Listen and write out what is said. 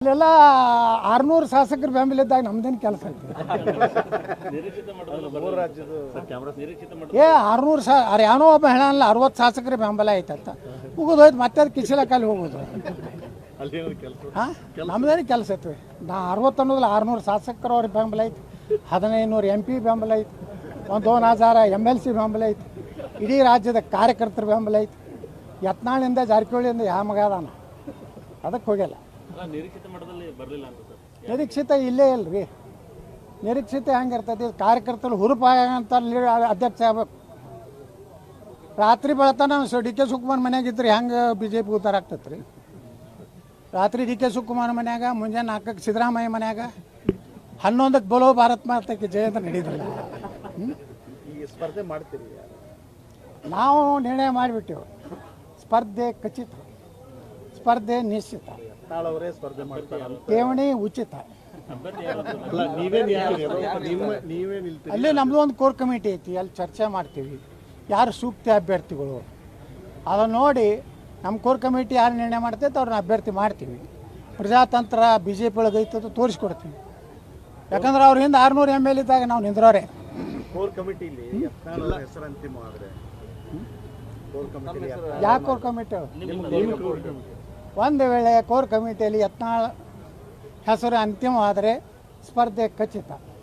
ಇಲ್ಲೆಲ್ಲ 600 ಶಾಸಕರು ಬೆಂಬಲ ಇದ್ದಾಗ ನಮ್ದೇನು ಕೆಲಸ ಐತಿ? 600 ಏನೋ ಒಬ್ಬ ಹೇಳಲ್ಲ 60 ಶಾಸಕರ ಬೆಂಬಲ ಐತಂತ ಹೋಗೋದು ಮತ್ತೆ ಅದು ಕಿಸಿಲಕ್ಕಲ್ಲಿ ಹೋಗೋದು. ನಮ್ದೇನು ಕೆಲಸ ಐತಿ? ನಾ 60 ಅನ್ನೋದಿಲ್ಲ, 600 ಶಾಸಕರು ಅವ್ರಿಗೆ ಬೆಂಬಲ ಐತಿ, 1500 MP ಬೆಂಬಲ ಐತಿ, 2000 MLC ಬೆಂಬಲ ಐತಿ, ಇಡೀ ರಾಜ್ಯದ ಕಾರ್ಯಕರ್ತರ ಬೆಂಬಲ ಐತಿ. ಯತ್ನಾಳಿಂದ ಜಾರಕಿಹೊಳಿಯಿಂದ ಯಾವ ಮಗ ಅದಾನ ಅದಕ್ಕೆ ಹೋಗ್ಯಲ್ಲ. ನಿರೀಕ್ಷಿತ ಇಲ್ಲೇ ಇಲ್ರಿ. ನಿರೀಕ್ಷಿತ ಹೆಂಗಿರ್ತೈತಿ? ಕಾರ್ಯಕರ್ತರು ಹುರುಪಾಗಂತ ಅಧ್ಯಕ್ಷ ಆಗ್ಬೇಕು. ರಾತ್ರಿ ಬೆಳತನ DK ಶಿವಕುಮಾರ್ ಮನ್ಯಾಗಿದ್ರಿ ಹೆಂಗೆ BJP ಉದ್ದಾರ ಆಗ್ತೈತೆ ರೀ? ರಾತ್ರಿ DK ಶಿವಕುಮಾರ್ ಮನ್ಯಾಗ, ಮುಂಜಾನೆ 4ಕ್ಕೆ ಸಿದ್ದರಾಮಯ್ಯ ಮನ್ಯಾಗ, 11ಕ್ಕೆ ಬೋಲೋ ಭಾರತ್ ಮಾತಕ್ಕೆ ಜಯ ಅಂತ ನಡೀದಿಲ್ಲ. ಈ ಸ್ಪರ್ಧೆ ಮಾಡ್ತೀರಿ? ನಾವು ನಿರ್ಣಯ ಮಾಡಿಬಿಟ್ಟೆವು, ಸ್ಪರ್ಧೆ ಖಚಿತ, ಸ್ಪರ್ಧೆ ನಿಶ್ಚಿತ, ನಾಳವರೇ ಸ್ಪರ್ಧೆ ಮಾಡ್ತಾರೆ, ಠೇವಣಿ ಉಚಿತ. ಅಲ್ಲಿ ನಮ್ಮದು ಒಂದು ಕೋರ್ ಕಮಿಟಿ ಐತಿ, ಅಲ್ಲಿ ಚರ್ಚೆ ಮಾಡ್ತೀವಿ ಯಾರು ಸೂಕ್ತ ಅಭ್ಯರ್ಥಿಗಳು ಅದನ್ನು ನೋಡಿ. ನಮ್ಮ ಕೋರ್ ಕಮಿಟಿ ಯಾರು ನಿರ್ಣಯ ಮಾಡ್ತೈತೆ ಅವ್ರನ್ನ ಅಭ್ಯರ್ಥಿ ಮಾಡ್ತೀವಿ. ಪ್ರಜಾತಂತ್ರ BJP ಒಳಗೆ ಐತದ ತೋರಿಸ್ಕೊಡ್ತೀವಿ. ಯಾಕಂದ್ರೆ ಅವ್ರ ಹಿಂದೆ 600 ML ಇದ್ದಾಗ ನಾವು ನಿಂದ್ರವ್ರೆ. ಕೋರ್ ಕಮಿಟಿಲಿ ಹೆಸರು ಅಂತಿಮ ಆದರೆ ಯಾವ ಕೋರ್ ಕಮಿಟಿ? ಒಂದು ವೇಳೆ ಕೋರ್ ಕಮಿಟಿಯಲ್ಲಿ ಯತ್ನಾಳ್ ಹೆಸರು ಅಂತಿಮವಾದರೆ ಸ್ಪರ್ಧೆ ಖಚಿತ.